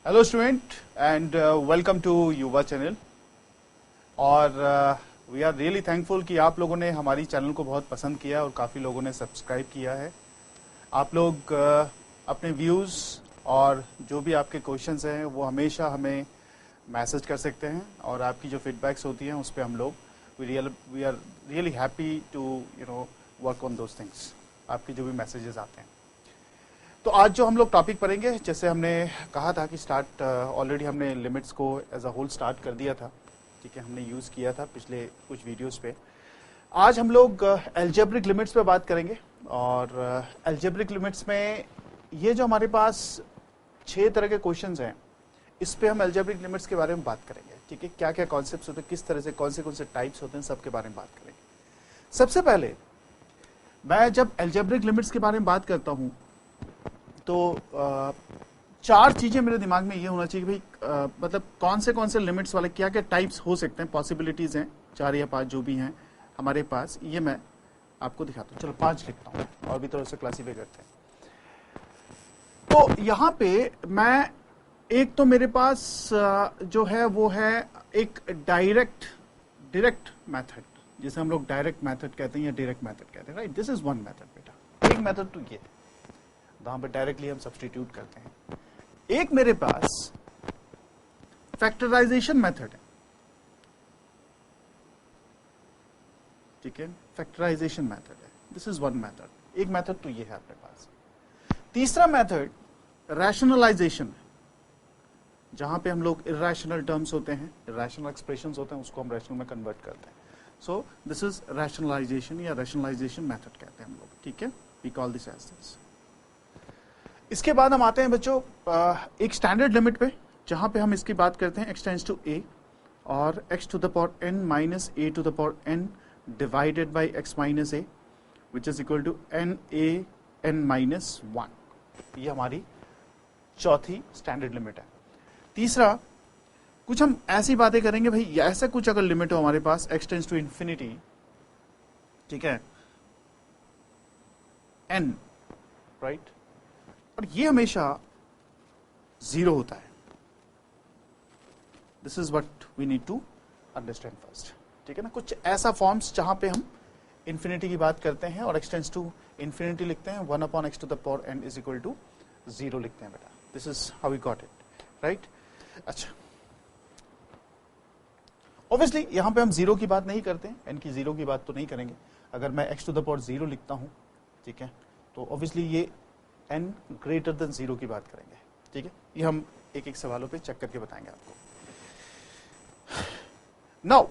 Hello student and welcome to Yuva channel. और we are really thankful कि आप लोगों ने हमारी चैनल को बहुत पसंद किया और काफ़ी लोगों ने सब्सक्राइब किया है। आप लोग अपने व्यूज़ और जो भी आपके क्वेश्चंस हैं वो हमेशा हमें मैसेज कर सकते हैं और आपकी जो फीडबैक्स होती हैं उस पर हम लोग we are really happy to work on those things. आपके जो भी मैसेजेस आते हैं। तो आज जो हम लोग टॉपिक पढ़ेंगे, जैसे हमने कहा था कि स्टार्ट ऑलरेडी हमने लिमिट्स को एज अ होल स्टार्ट कर दिया था, ठीक है, हमने यूज़ किया था पिछले कुछ वीडियोस पे। आज हम लोग एल्जेब्रिक लिमिट्स पे बात करेंगे और एल्जेब्रिक लिमिट्स में ये जो हमारे पास 6 तरह के क्वेश्चंस हैं, इस पे हम एल्जेब्रिक लिमिट्स के बारे में बात करेंगे, ठीक है। क्या क्या कॉन्सेप्ट्स होते हैं, किस तरह से कौन से टाइप्स होते हैं, सबके बारे में बात करेंगे। सबसे पहले मैं जब एल्जेब्रिक लिमिट्स के बारे में बात करता हूँ तो 4 चीजें मेरे दिमाग में ये होना चाहिए कि भाई मतलब कौन से लिमिट्स वाले क्या क्या टाइप्स हो सकते हैं, पॉसिबिलिटीज हैं 4 या 5 जो भी हैं हमारे पास, ये मैं आपको दिखाता हूँ। चलो 5 लिखता हूँ और भी थोड़ा सा क्लासीफाई करते हैं। तो यहाँ पे मैं एक तो मेरे पास जो है वो है एक डायरेक्ट मेथड, जिसे हम लोग डायरेक्ट मेथड कहते हैं या डायरेक्ट मेथड कहते हैं, right. This is one method बेटा। एक मेथड तो ये जहां पे डायरेक्टली हम सब्स्टिट्यूट करते हैं। एक मेरे पास फैक्टराइजेशन मेथड है, ठीक है, फैक्टराइजेशन मेथड है। This is one method. एक मेथड तो ये है अपने पास। तीसरा मेथड रैशनलाइजेशन है, जहां पे हम लोग इरेशनल टर्म्स होते हैं, इरेशनल एक्सप्रेशंस होते हैं, उसको हम रैशनल में कन्वर्ट करते हैं। सो दिस इज रैशनलाइजेशन या रैशनलाइजेशन मेथड कहते हैं हम लोग, ठीक है। We call this as this. इसके बाद हम आते हैं बच्चों एक स्टैंडर्ड लिमिट पे, जहां पे हम इसकी बात करते हैं x टेंड्स टू a और x to the power n minus a to the power n divided by x minus a which is equal to n a n minus 1। ये हमारी चौथी स्टैंडर्ड लिमिट है। तीसरा, कुछ हम ऐसी बातें करेंगे भाई, ऐसा कुछ अगर लिमिट हो हमारे पास x टेंड्स टू इंफिनिटी, ठीक है, n, राइट, और ये हमेशा 0 होता है। This is what we need to understand first, ठीक है ना। कुछ ऐसा फॉर्म्स जहां पे हम इंफिनिटी की बात करते हैं और x टेंड्स टू इंफिनिटी लिखते हैं, 1/x to the power n is equal to 0 लिखते हैं बेटा। This is how we got it, right. अच्छा, ऑब्वियसली यहां पे हम 0 की बात नहीं करते हैं, n की 0 की बात तो नहीं करेंगे। अगर मैं x टू द पावर 0 लिखता हूं, ठीक है, तो ऑब्वियसली ये n ग्रेटर देन 0 की बात करेंगे, ठीक है। ये हम एक एक सवालों पे चेक करके बताएंगे आपको। नाउ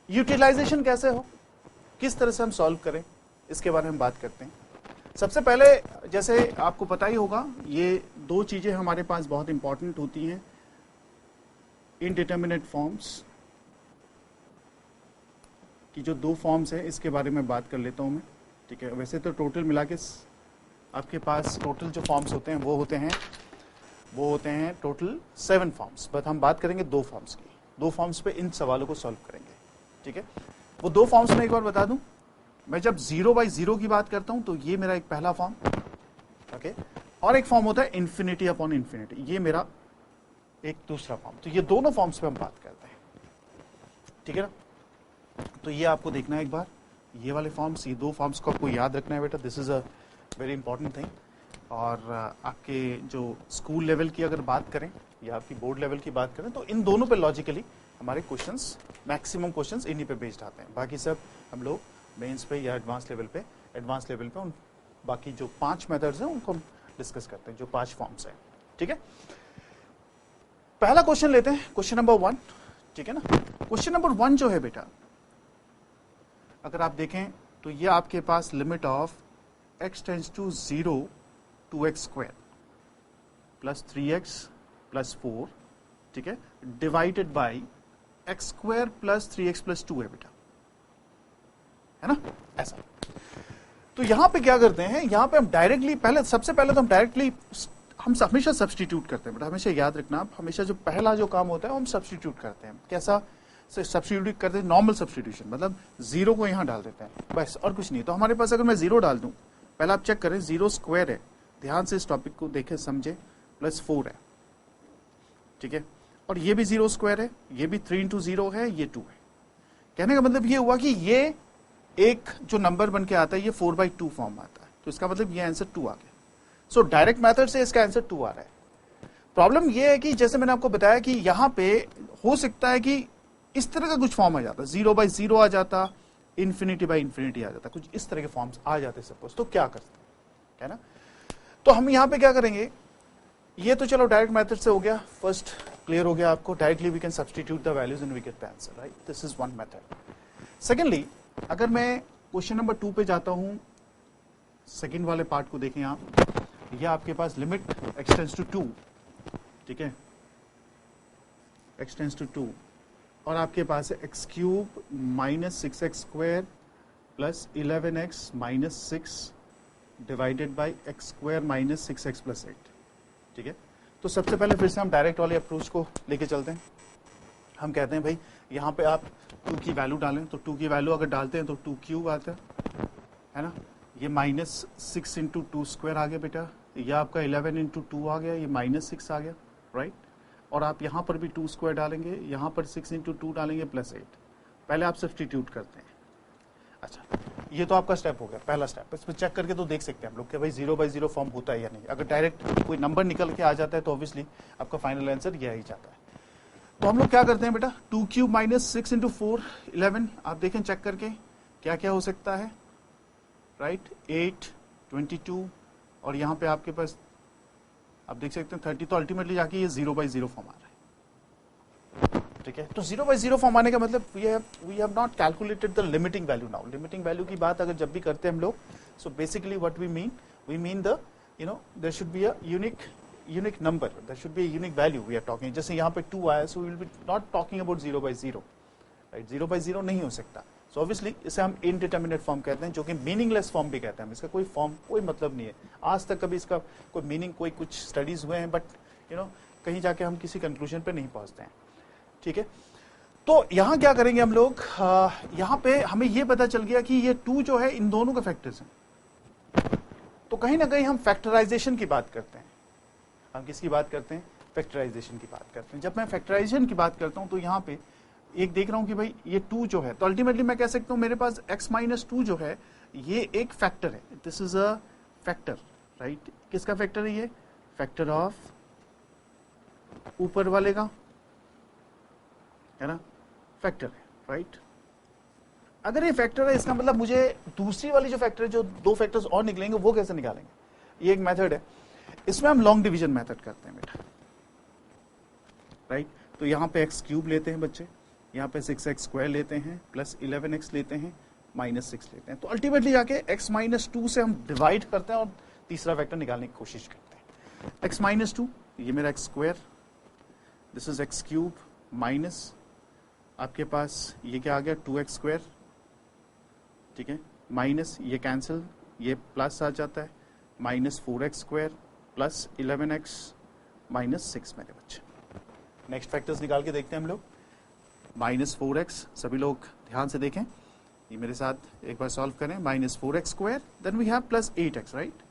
यूटिलाइजेशन कैसे हो, किस तरह से हम सॉल्व करें, इसके बारे में बात करते हैं। सबसे पहले जैसे आपको पता ही होगा, ये 2 चीजें हमारे पास बहुत इंपॉर्टेंट होती हैं, इनडिटर्मिनेट फॉर्म्स की जो 2 फॉर्म्स है, इसके बारे में बात कर लेता हूं मैं, ठीक है। वैसे तो टोटल मिला के आपके पास टोटल जो फॉर्म्स होते हैं वो होते हैं टोटल 7 फॉर्म्स, बट हम बात करेंगे 2 फॉर्म्स की। 2 फॉर्म्स पे इन सवालों को सॉल्व करेंगे, ठीक है। वो 2 फॉर्म्स में एक बार बता दूं, मैं जब 0/0 की बात करता हूं तो ये मेरा एक पहला फॉर्म, ओके, और एक फॉर्म होता है इंफिनिटी अपॉन इंफिनिटी, ये मेरा एक दूसरा फॉर्म। तो ये दोनों फॉर्म्स पे हम बात करते हैं, ठीक है ना। तो ये आपको देखना है एक बार, ये वाले फॉर्म्स, ये 2 फॉर्म्स को आपको याद रखना है बेटा। This is a very important thing. और आपके जो स्कूल लेवल की अगर बात करें या आपकी बोर्ड लेवल की बात करें, तो इन दोनों पे लॉजिकली हमारे क्वेश्चंस, मैक्सिमम क्वेश्चंस इन्हीं पे बेस्ड आते हैं। बाकी सब हम लोग मेंस पे या एडवांस लेवल पे उन बाकी जो 5 मेथड्स हैं उनको हम डिस्कस करते हैं, जो 5 फॉर्म्स हैं, ठीक है। पहला क्वेश्चन लेते हैं, क्वेश्चन नंबर 1, ठीक है ना। क्वेश्चन नंबर 1 जो है बेटा, अगर आप देखें तो ये आपके पास limit of x tends to 0 to x square plus 3x plus 4, ठीक है, divided by x square plus 3x plus 2 है बेटा, है ना, ऐसा। तो यहां पे क्या करते हैं, यहां पे हम डायरेक्टली सबसे पहले तो हम हमेशा सब्स्टिट्यूट करते हैं बेटा। हमेशा याद रखना, आप हमेशा जो पहला जो काम होता है हम सब्स्टिट्यूट करते हैं। कैसा सब्स्टिट्यूट करते हैं? नॉर्मल सब्स्टिट्यूशन, मतलब 0 को यहां डाल देते हैं, बस, और कुछ नहीं। तो हमारे पास अगर मैं 0 डाल दूं, पहले आप चेक करें, 0 स्क्वायर है, ध्यान से इस टॉपिक को देखें समझे, प्लस 4 है, ठीक है, और ये भी 0 स्क्वायर है, ये भी 3 इंटू 0 है, ये 2 है। कहने का मतलब ये हुआ कि ये एक जो नंबर बन के आता है ये 4/2 फॉर्म आता है, तो इसका मतलब ये आंसर 2 आ गया। सो डायरेक्ट मेथड से इसका आंसर 2 आ रहा है। प्रॉब्लम ये है कि जैसे मैंने आपको बताया कि यहां पे हो सकता है कि इस तरह का कुछ फॉर्म आ जाता, 0/0 आ जाता, ∞/∞ आ जाता, कुछ इस तरह के फॉर्म्स आ जाते सपोज, तो क्या करते है ना। तो हम यहां पे क्या करेंगे, ये तो चलो डायरेक्ट मेथड से हो गया, फर्स्ट क्लियर हो गया आपको, directly we can substitute the values and we get the answer, right, this is one method. Secondly, अगर मैं क्वेश्चन नंबर 2 पे जाता हूं, सेकेंड वाले पार्ट को देखें आप, ये आपके पास लिमिट x टेंड्स टू 2, ठीक है, x टेंड्स टू 2, और आपके पास है x³ minus 6x square plus 11x minus 6 divided by x² minus 6x plus 8, ठीक है। तो सबसे पहले फिर से हम डायरेक्ट वाले अप्रोच को लेके चलते हैं। हम कहते हैं भाई यहाँ पे आप 2 की वैल्यू डालें, तो 2 की वैल्यू अगर डालते हैं तो 2³ आता है ना, ये माइनस 6 इंटू 2 स्क्वायर आ गया बेटा, यह आपका 11 इंटू 2 आ गया, ये माइनस 6 आ गया, राइट। और आप यहाँ पर भी 2 स्क्वायर डालेंगे, यहाँ पर 6 इंटू 2 डालेंगे प्लस 8, पहले आप सब्स्टिट्यूट करते हैं। अच्छा, ये तो आपका स्टेप हो गया, पहला स्टेप। इसमें चेक करके तो देख सकते हैं हम लोग कि भाई 0/0 फॉर्म होता है या नहीं। अगर डायरेक्ट कोई नंबर निकल के आ जाता है तो ऑब्वियसली आपका फाइनल आंसर यह ही जाता है। तो हम लोग क्या करते हैं बेटा, 2³ माइनस 6 इंटू 4 11, आप देखें चेक करके क्या क्या हो सकता है, राइट, 8 22, और यहाँ पे आपके पास आप देख सकते हैं 30, तो अल्टीमेटली जाके ये 0/0 फॉर्म आ रहा है, ठीक है। तो 0/0 फॉर्म आने का मतलब we have not calculated the limiting value now. Limiting value की बात अगर जब भी करते हैं हम लोग, so basically what we mean the there should be a unique number, there should be a unique value we are talking. जैसे यहाँ पे 2 आया, so we will be not talking about 0/0, right, 0/0 नहीं हो सकता। सो ऑब्वियसली इसे हम indeterminate form कहते हैं, जो कि मीनिंगलेस फॉर्म भी कहते हैं। इसका कोई फॉर्म, कोई मतलब नहीं है, आज तक कभी इसका कोई मीनिंग, कोई कुछ स्टडीज हुए हैं, बट कहीं जाके हम किसी कंक्लूजन पे नहीं पहुंचते हैं, ठीक है। तो यहां क्या करेंगे हम लोग, यहां पे हमें यह पता चल गया कि ये 2 जो है इन दोनों का फैक्टर्स हैं, तो कहीं ना कहीं हम फैक्टराइजेशन की बात करते हैं। हम किसकी बात करते हैं, फैक्टराइजेशन की बात करते हैं। जब मैं फैक्टराइजेशन की बात करता हूं तो यहां पे एक देख रहा हूं कि भाई ये 2 जो है, तो अल्टीमेटली मैं कह सकता हूं मेरे पास x माइनस 2 जो है ये एक फैक्टर है, this is a factor, right. किसका फैक्टर है ये, फैक्टर ऑफ ऊपर वाले का, है ना, फैक्टर है, राइट। अगर ये फैक्टर है, इसका मतलब मुझे दूसरी वाली जो फैक्टर है, जो 2 फैक्टर्स और निकलेंगे, वो कैसे निकालेंगे। ये एक मेथड है, इसमें हम लॉन्ग डिवीजन मेथड करते हैं बेटा, राइट। तो यहाँ पे x³ लेते हैं बच्चे, यहाँ पे 6x स्क्वायर लेते हैं, प्लस 11x लेते हैं, माइनस 6 लेते हैं। तो अल्टीमेटली जाके x माइनस 2 से हम डिवाइड करते हैं और तीसरा वेक्टर निकालने की कोशिश करते हैं। x माइनस 2, ये मेरा x square, this is x³ minus आपके पास ये क्या आ गया, 2x स्क्वायर, ठीक है, माइनस ये कैंसिल, ये प्लस आ जाता है, minus 4x square plus 11x minus 6 मेरे बच्चे। नेक्स्ट फैक्टर्स निकाल के देखते हैं हम लोग। माइनस 4x, सभी लोग ध्यान से देखें, ये मेरे साथ एक बार सॉल्व करें। Minus 4x square, then we have plus 8x, right,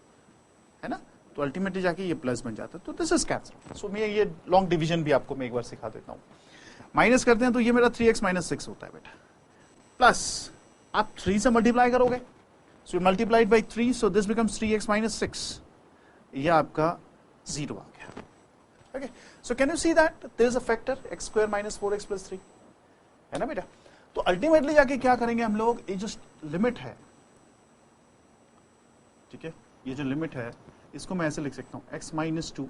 है ना। तो अल्टीमेटली जाके ये प्लस बन जाता है, तो दिस इज कैंसिल। सो मैं ये लॉन्ग डिवीजन भी आपको मैं एक बार सिखा देता हूँ। माइनस करते हैं तो ये मेरा 3x माइनस 6 होता है बेटा, प्लस आप 3 से मल्टीप्लाई करोगे, so multiplied by 3, so this becomes 3x minus 6, ये आपका 0 आ गया। Okay, so can you see that there is a factor x square minus 4x plus 3, है ना बेटा। तो अल्टीमेटली जाके क्या करेंगे हम लोग, ये जो लिमिट है, ठीक है, ये जो लिमिट है इसको मैं ऐसे लिख सकता हूं, x minus 2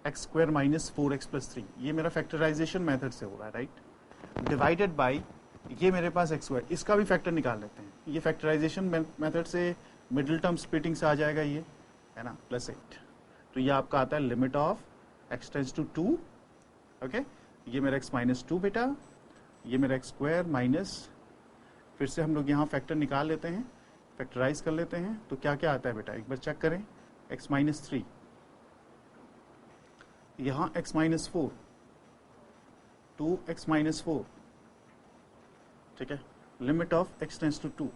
x square minus 4x plus 3, ये मेरा फैक्टराइजेशन मेथड से हो रहा है, राइट, डिवाइडेड बाई ये मेरे पास x स्क्वायर, इसका भी फैक्टर निकाल लेते हैं। ये फैक्टराइजेशन मेथड से मिडिल टर्म स्प्लिटिंग से आ जाएगा, ये है ना, प्लस 8। तो ये आपका आता है limit of x tends to 2, okay, ये मेरा x माइनस 2 बेटा, ये मेरा x स्क्वायर माइनस, फिर से हम लोग यहाँ फैक्टर निकाल लेते हैं, फैक्टराइज कर लेते हैं, तो क्या क्या आता है बेटा, एक बार चेक करें। x माइनस 3, यहाँ x माइनस 4, 2x माइनस 4, ठीक है, limit of x tends to 2,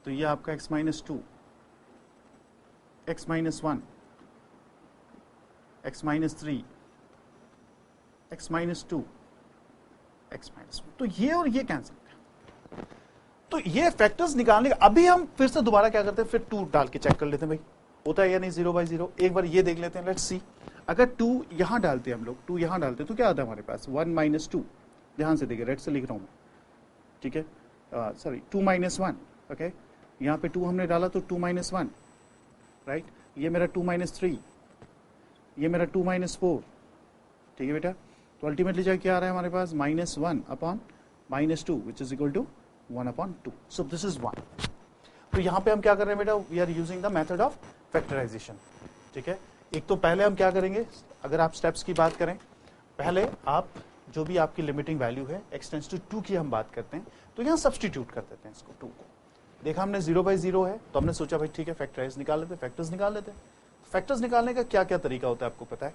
तो ये आपका x minus 2, x minus 1, x minus 3, x minus 2, x minus 1। तो ये और ये कैंसिल हो गया। तो ये फैक्टर्स निकालने का अभी हम फिर से दोबारा क्या करते हैं, फिर 2 डाल के चेक कर लेते हैं भाई होता है या नहीं 0/0। एक बार ये देख लेते हैं, लेट्स सी। अगर 2 यहां डालते हैं हम लोग, 2 यहां डालते हैं तो क्या आता है हमारे पास 1 माइनस 2। ध्यान से देखिए, रेड से लिख रहा हूं मैं, ठीक है, सॉरी 2 माइनस 1। ओके, यहाँ पे 2 हमने डाला तो 2 माइनस 1, राइट। ये मेरा 2 माइनस 3, ये मेरा 2 माइनस 4, ठीक है बेटा। तो अल्टीमेटली जाके क्या आ रहा है हमारे पास -1 upon -2 which is equal to 1/2। So this is 1। तो यहाँ पे हम क्या कर रहे हैं बेटा, we are using the method of factorisation, ठीक है। एक तो पहले हम क्या करेंगे, अगर आप स्टेप्स की बात करें, पहले आप जो भी आपकी लिमिटिंग वैल्यू है x टेंड्स टू 2 की हम बात करते हैं, तो यहाँ सब्सटीट्यूट कर देते हैं इसको 2 को। देखा हमने 0/0 है तो हमने सोचा भाई ठीक है फैक्टराइज निकाल लेते, फैक्टर्स निकाल लेते। फैक्टर्स निकालने का क्या क्या तरीका होता है आपको पता है।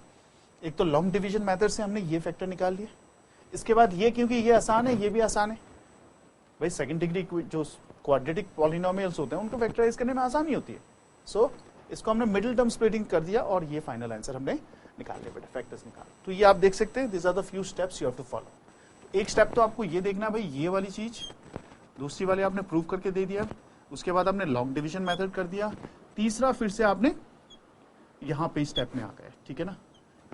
एक तो लॉन्ग डिवीजन मेथड से हमने ये फैक्टर निकाल लिया, इसके बाद ये, क्योंकि ये आसान है ये भी आसान है भाई, सेकंड डिग्री जो क्वाड्रेटिक पॉलिनोमियल्स होते हैं उनको फैक्टराइज करने में आसानी होती है। सो इसको हमने मिडिल टर्म स्प्लिटिंग कर दिया और ये फाइनल आंसर हमने निकाल लिया बेटा, फैक्टर्स निकाल। तो ये आप देख सकते हैं, this are the few steps you have to follow. एक स्टेप तो आपको ये देखना भाई ये वाली चीज, दूसरी वाली आपने प्रूव करके दे दिया, उसके बाद आपने लॉन्ग डिवीजन मेथड कर दिया, तीसरा फिर से आपने यहां पे स्टेप में आ गए, ठीक है ना,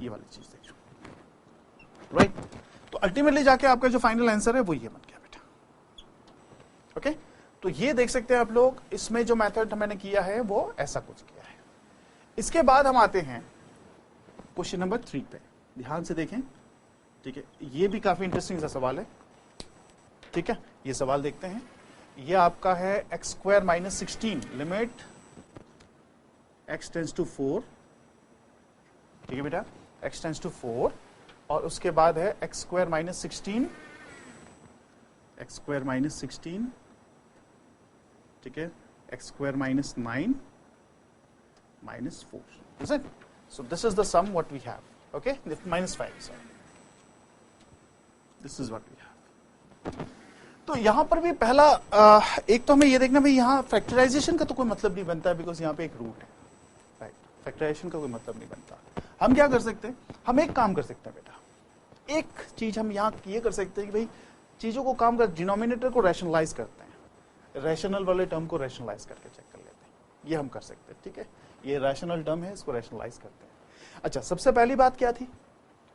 ये वाली चीज देखो, राइट। तो अल्टीमेटली जाके आपका जो फाइनल आंसर है वो ये बन गया बेटा, ओके। तो ये देख सकते हैं आप लोग, इसमें जो मेथड मैंने किया है वो ऐसा कुछ किया है। इसके बाद हम आते हैं क्वेश्चन नंबर 3 पे, ध्यान से देखें, ठीक है। ये भी काफी इंटरेस्टिंग सा सवाल है, ठीक है। ये सवाल देखते हैं, ये आपका है x² - 16 limit x tends to 4, ठीक है बेटा, x टेंड्स टू 4, और उसके बाद है x² - 16, x² - 16, ठीक है, x² - 9 -4, is it? So this is the sum what we have, okay, -5, sorry, this is what we have। तो यहां पर भी पहला एक तो हमें ये देखना भाई यहाँ फैक्टराइजेशन का तो कोई मतलब नहीं बनता है, बिकॉज यहाँ पे एक रूट है, राइट। फैक्टराइजेशन का कोई मतलब नहीं बनता। हम क्या कर सकते हैं, हम एक काम कर सकते हैं बेटा, एक चीज हम यहाँ ये कर सकते हैं कि भाई चीजों को काम कर, डिनोमिनेटर को रैशनलाइज करते हैं, रैशनल वाले टर्म को रैशनलाइज करके चेक कर लेते हैं, ये हम कर सकते हैं, ठीक है। ये रैशनल टर्म है, इसको रैशनलाइज करते हैं। अच्छा, सबसे पहली बात क्या थी,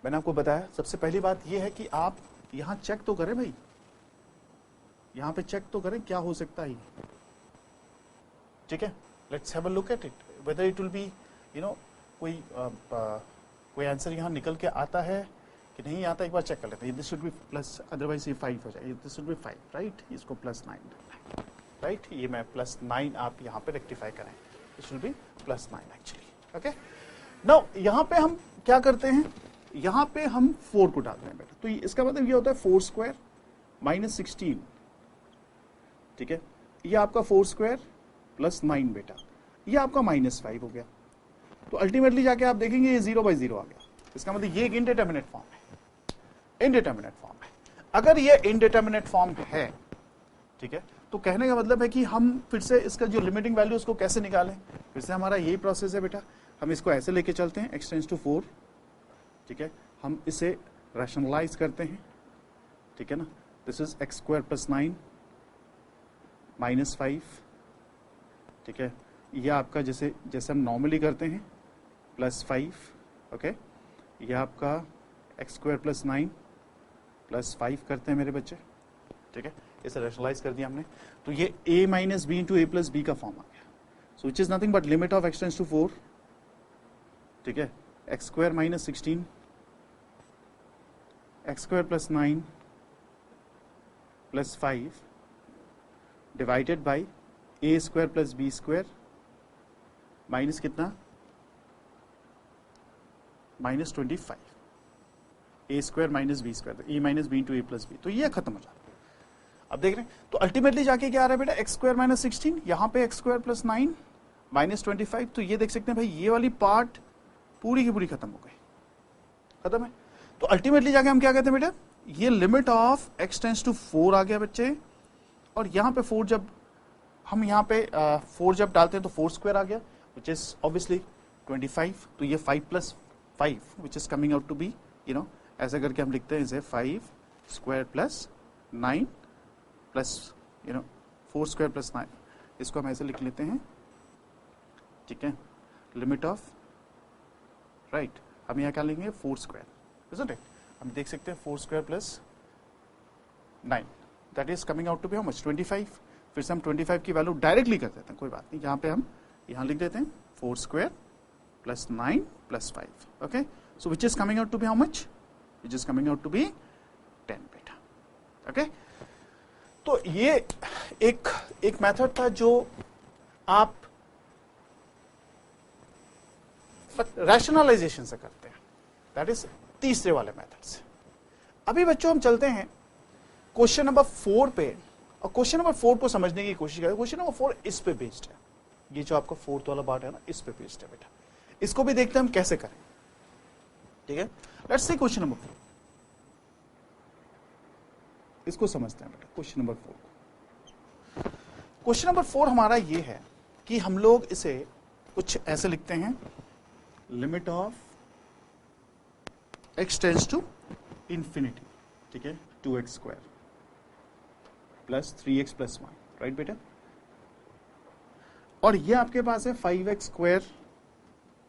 मैंने आपको बताया, सबसे पहली बात ये है कि आप यहां चेक तो करें भाई, यहां पे चेक तो करें क्या हो सकता है, ठीक है। Let's have a look at it, whether it will be कोई आंसर यहां निकल के आता है कि नहीं आता, एक बार चेक कर लेते हैं। This should be plus, otherwise ये 5 हो जाए, दिस शुड बी 5, राइट। इसको +9, राइट, ये मैं +9 आप यहाँ पे रेक्टिफाई करें, this should be +9 actually, okay. Now यहाँ पे हम क्या करते हैं, यहाँ पे हम 4 को डालते हैं बेटा, तो इसका मतलब ये होता है 4² - 16, ठीक है। ये आपका 4² + 9 बेटा, ये आपका -5 हो गया। तो अल्टीमेटली जाके आप देखेंगे ये 0/0 आ गया, इसका मतलब ये एक इनडिटरमिनेट फॉर्म है, इनडिटरमिनेट फॉर्म है। अगर ये इनडिटरमिनेट फॉर्म है, ठीक है, तो कहने का मतलब है कि हम फिर से इसका जो लिमिटिंग वैल्यू उसको कैसे निकालें, फिर से हमारा यही प्रोसेस है बेटा, हम इसको ऐसे लेके चलते हैं x टेंड्स टू 4, ठीक है, हम इसे रैशनलाइज करते हैं, ठीक है ना। दिस इज x² + 9 -5, ठीक है, ये आपका जैसे जैसे हम नॉर्मली करते हैं +5, ओके। ये आपका x² + 9 +5 करते हैं मेरे बच्चे, ठीक है, इसे रैशनलाइज कर दिया हमने। तो ये a - b × a + b का फॉर्म आ गया, so which is nothing but limit of x tends to 4, ठीक है, x² - 16, x² + 9 +5 divided by a² + b² minus कितना, -25, a² - b², a - b × a + b, तो ये खत्म हो जाता है। अब देख रहे हैं, तो अल्टीमेटली जाके क्या आ रहा है बेटा, x² - 16, यहाँ पे x² + 9 -25, तो ये देख सकते हैं भाई ये वाली पार्ट पूरी की पूरी खत्म हो गई, खत्म है। तो अल्टीमेटली जाके हम क्या कहते हैं बेटा, ये limit of x tends to 4 आ गया बच्चे, और यहाँ पे 4 जब हम यहाँ पे 4 जब डालते हैं तो 4² आ गया, विच इज ऑब्वियसली 25, तो ये 5 + 5 which is coming out to be ऐसा करके हम लिखते हैं इसे 5 square plus 9 plus 4 square plus 9, इसको हम ऐसे लिख लेते हैं, ठीक है, लिमिट ऑफ राइट हम यहाँ क्या लेंगे 4 स्क्वायर, isn't it? हम देख सकते हैं 4 square plus 9 that is coming out to be how much 25। फिर से हम 25 की वैल्यू डायरेक्टली कर देते हैं, कोई बात नहीं, यहाँ पे हम यहाँ लिख देते हैं 4 square plus 9 plus 5, okay, so which is coming out to be how much, which is coming out to be 10 बेटा, ओके। तो ये एक मेथड था जो आप रैशनलाइजेशन से करते हैं, दैट इज तीसरे वाले मेथड से। अभी बच्चों हम चलते हैं क्वेश्चन नंबर 4 पे, और क्वेश्चन नंबर 4 को समझने की कोशिश करें। क्वेश्चन नंबर 4 इस पे बेस्ड है, ये जो आपका 4th वाला पार्ट है ना, इस पे बेस्ड है बेटा, इसको भी देखते हैं हम कैसे करें, ठीक है। लेट्स सी क्वेश्चन नंबर 4, इसको समझते हैं बेटा। क्वेश्चन नंबर 4, क्वेश्चन नंबर 4 हमारा ये है कि हम लोग इसे कुछ ऐसे लिखते हैं, limit of x tends to infinity, ठीक है, 2x square plus 3x plus 1, right बेटा, और ये आपके पास है 5x square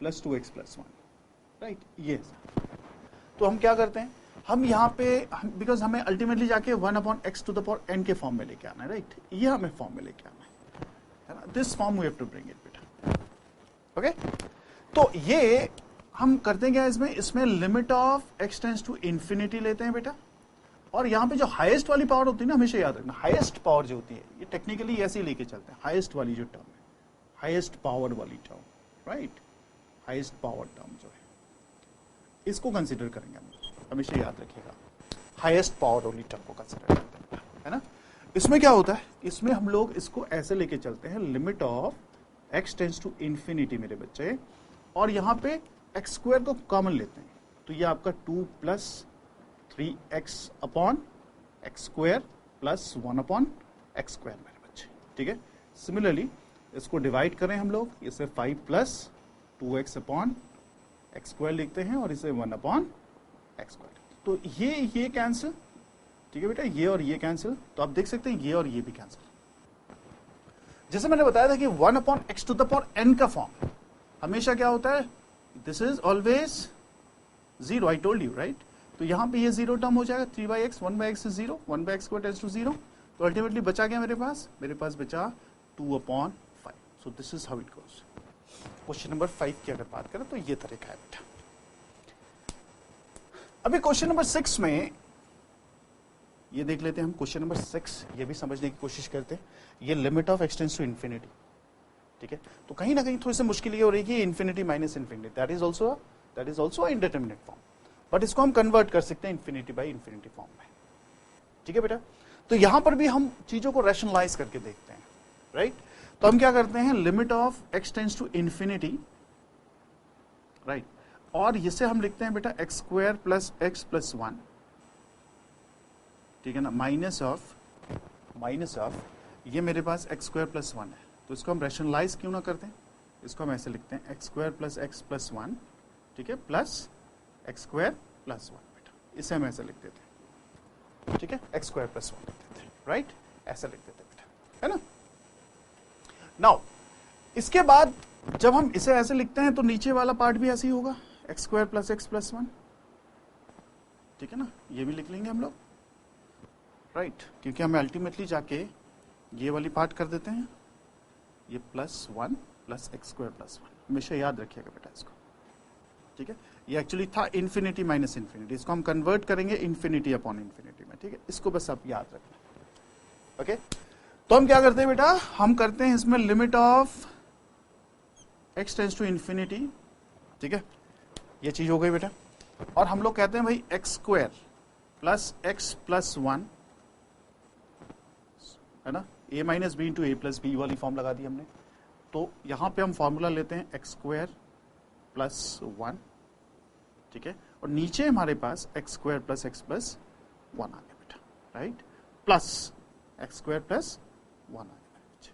plus 2x plus 1, right. ये तो हम क्या करते हैं, हम यहाँ पे बिकॉज हमें अल्टीमेटली जाके 1/x to the power n के फॉर्म में लेके आना है, राइट, ये हमें फॉर्म में लेके आना है ना, this form we have to bring it बेटा, ओके। तो ये हम करते हैं क्या, इसमें limit of x tends to infinity लेते हैं बेटा, और यहाँ पे जो हाईएस्ट वाली पावर होती है ना, हमेशा याद रखना, हाईएस्ट पावर जो होती है, ये टेक्निकली ऐसे ही लेके चलते हैं, हाईएस्ट वाली जो टर्म है, हाईएस्ट पावर वाली term, right, highest power term जो है, इसको कंसीडर करेंगे हम, हमेशा याद रखिएगा, हाईएस्ट पावर वाली टर्म को कंसीडर करते हैं, है ना। इसमें क्या होता है, इसमें हम लोग इसको ऐसे लेके चलते हैं, limit of x tends to infinity मेरे बच्चे, और यहाँ पे x स्क्वायर को कॉमन लेते हैं, तो ये आपका 2 plus 3x upon x square plus 1 upon x square मेरे बच्चे, ठीक है। सिमिलरली इसको डिवाइड करें हम लोग, इसे 5 plus 2x upon x square लिखते हैं, और इसे 1 अपॉन एक्स स्क्वायर, तो ये कैंसिल, ठीक है बेटा, ये और ये कैंसिल, तो आप देख सकते हैं ये और ये भी कैंसिल। जैसे मैंने बताया था कि 1 upon x to the power n का फॉर्म हमेशा क्या होता है, this is always 0, I told you, right. तो यहां पे ये 0 टर्म हो जाएगा, 3/x 1/x is 0, 1/x square tends to 0, तो अल्टीमेटली बचा क्या मेरे पास बचा 2/5, सो this is how it goes. Question number 5 की अगर बात करें तो ये तरीका है बेटा। अभी क्वेश्चन नंबर 6 में ये देख लेते हैं हम, क्वेश्चन नंबर 6 ये भी समझने की कोशिश करते हैं, ये limit of x tends to infinity, ठीक है। तो कहीं ना कहीं थोड़ी सी मुश्किल ये हो रही है कि infinity minus infinity, that is also indeterminate form, but इसको हम कन्वर्ट कर सकते हैं इंफिनिटी बाई इंफिनिटी फॉर्म में, ठीक है बेटा। तो यहां पर भी हम चीजों को रैशनलाइज करके देखते हैं, राइट। तो हम क्या करते हैं, limit of x tends to infinity, right, और इसे हम लिखते हैं बेटा x square plus x plus 1, ठीक है ना, माइनस ऑफ ये मेरे पास एक्स स्क्वायर प्लस 1 है, तो इसको हम रैशनलाइज क्यों ना करते हैं, इसको हम ऐसे लिखते हैं x square plus x plus 1, ठीक है, प्लस एक्स स्क्वायर प्लस 1 बेटा, इसे हम ऐसे लिख देते हैं, ठीक है, एक्स स्क्वायर प्लस 1 लिख देते हैं, राइट, ऐसे लिख देते हैं बेटा, है ना। नाउ इसके बाद जब हम इसे ऐसे लिखते हैं तो नीचे वाला पार्ट भी ऐसे ही होगा, x square plus x plus 1, ठीक है ना, ये भी लिख लेंगे हम लोग, राइट, क्योंकि हमें अल्टीमेटली जाके ये वाली पार्ट कर देते हैं, ये plus 1 plus x square plus 1, हमेशा याद रखिएगा बेटा इसको, ठीक है। ये एक्चुअली था इंफिनिटी माइनस इंफिनिटी, इसको हम कन्वर्ट करेंगे इंफिनिटी अपॉन इंफिनिटी में, ठीक है, इसको बस आप याद रखना, ओके। तो हम क्या करते हैं बेटा, हम करते हैं इसमें limit of x tends to infinity, ठीक है, ये चीज हो गई बेटा, और हम लोग कहते हैं भाई x square plus x plus 1, है ना, a minus b into a plus b वाली फॉर्म लगा दी हमने, तो यहां पे हम फॉर्मूला लेते हैं एक्स स्क्वायर प्लस 1, ठीक है, और नीचे हमारे पास x square plus x plus 1 आ गया बेटा, right, plus x square plus 1 आ गया,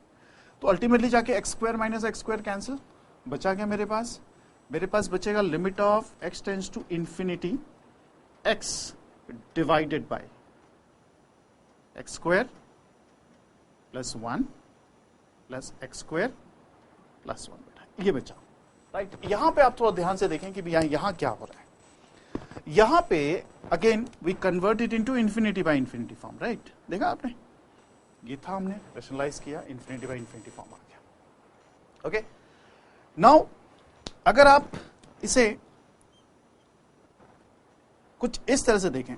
तो अल्टीमेटली जाके x square minus x square cancel, बचा क्या मेरे पास मेरे पास बचेगा limit of x tends to infinity x divided by x square plus 1 plus x square plus 1 बेटा, ये बचा, राइट। यहां पे आप थोड़ा ध्यान से देखें कि यहां क्या हो रहा है। यहां पे again we convert it into infinity by infinity form, right. देखा आपने, ये था, हमने रेशनलाइज किया, इंफिनिटी बाय इंफिनिटी फॉर्म आ गया। ओके, नाउ अगर आप इसे कुछ इस तरह से देखें,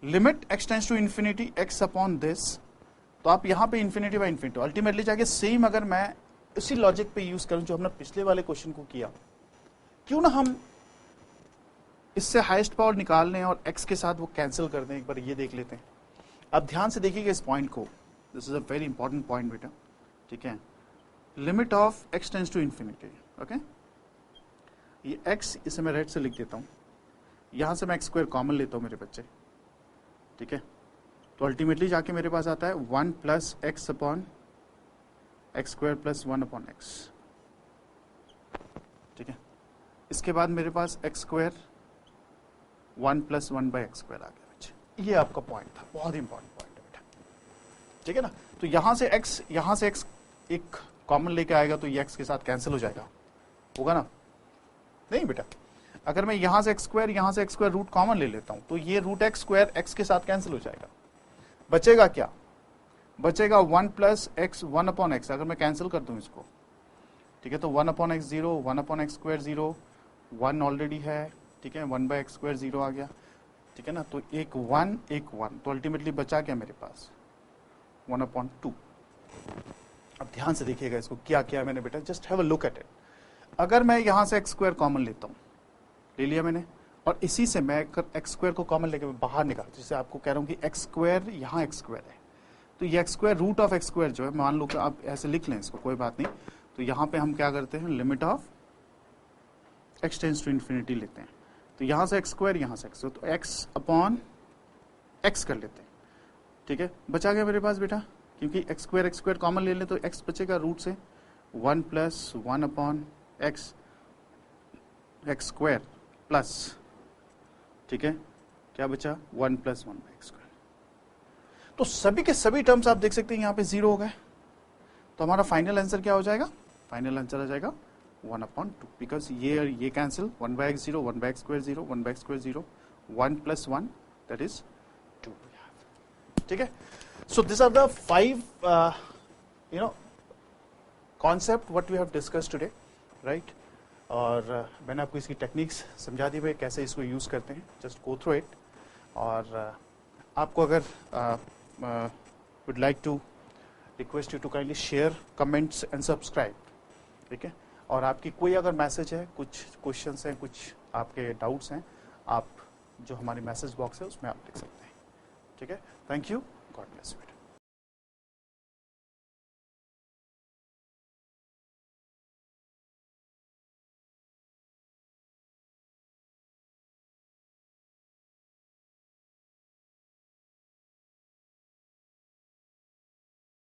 limit x tends to infinity x upon this, तो आप यहां पे इंफिनिटी बाय इंफिनिटी अल्टीमेटली जाके सेम अगर मैं उसी लॉजिक पे यूज करूं जो हमने पिछले वाले क्वेश्चन को किया, क्यों ना हम इससे हाईएस्ट पावर निकाल लें और x के साथ वो कैंसिल कर दें। एक बार ये देख लेते हैं। अब ध्यान से देखिएगा इस पॉइंट को, this is a very important point बेटा, ठीक है। Limit of x tends to infinity, okay, ये x इसे मैं रेड से लिख देता हूं, यहां से मैं एक्स स्क्वायर कॉमन लेता हूं मेरे बच्चे, ठीक है। तो अल्टीमेटली जाके मेरे पास आता है 1 plus x upon x square plus 1 upon x, ठीक है। इसके बाद मेरे पास x square 1 plus 1 by x square आ गया बच्चे। ये आपका पॉइंट था, बहुत इंपॉर्टेंट पॉइंट है बेटा, ठीक है ना। तो यहां से x एक कॉमन लेके आएगा तो ये x के साथ कैंसिल हो जाएगा, होगा ना, नहीं बेटा। अगर मैं यहां से एक्स स्क्वायर रूट कॉमन ले लेता हूं तो ये रूट एक्स स्क्वायर एक्स के साथ कैंसिल हो जाएगा। बचेगा क्या, बचेगा 1 प्लस एक्स 1 अपॉन एक्स। अगर मैं कैंसिल कर दूं इसको, ठीक है, तो 1 upon x 0, 1 upon x square 0, 1 already है, ठीक है, 1 बाई एक्स स्क्वायर 0 आ गया, ठीक है ना। तो एक 1, तो अल्टीमेटली बचा क्या मेरे पास 1 अपॉन 2। अब ध्यान से देखिएगा इसको, क्या किया मैंने बेटा, just have a look at it. अगर मैं यहां से एक्स स्क्वायर कॉमन लेता हूं, ले लिया मैंने, और इसी से मैं एक्स स्क्वायर को कॉमन लेके बाहर निकाल, जैसे आपको कह रहा हूं कि एक्स स्क्वायर यहाँ एक्स स्क्वायर है, तो ये x square root of x square जो है, मान लो कि आप ऐसे लिख लें इसको, कोई बात नहीं। तो यहाँ पे हम क्या करते हैं, limit of x tends to infinity लेते हैं। तो यहाँ से एक्स स्क्वायर, यहाँ से एक्स, तो एक्स अपॉन एक्स कर लेते हैं, ठीक है। बचा गया मेरे पास बेटा, क्योंकि एक्स स्क्वायर कॉमन ले लें तो एक्स बचेगा रूट से 1 plus 1 upon x square plus, ठीक है, क्या बचा 1 प्लस 1 बाई एक्स स्क्वायर। तो सभी के सभी टर्म्स आप देख सकते हैं यहाँ पे 0 हो गए। तो हमारा फाइनल आंसर क्या हो जाएगा, फाइनल आंसर आ जाएगा 1 अपॉन 2, बिकॉज ये cancel, 1 by x 0, 1 by x square 0, 1 by x square 0, 1 plus 1 that is 2, ठीक है। So this are the 5 concept what we have discussed today, right. और मैंने आपको इसकी टेक्निक्स समझा दी भाई, कैसे इसको यूज़ करते हैं, जस्ट गो थ्रू इट। और आपको अगर would like to request you to kindly share, comments and subscribe, ठीक है। और आपकी कोई अगर मैसेज है, कुछ क्वेश्चंस हैं, कुछ आपके डाउट्स हैं, आप जो हमारी मैसेज बॉक्स है उसमें आप लिख सकते हैं, ठीक है। Thank you, God bless you.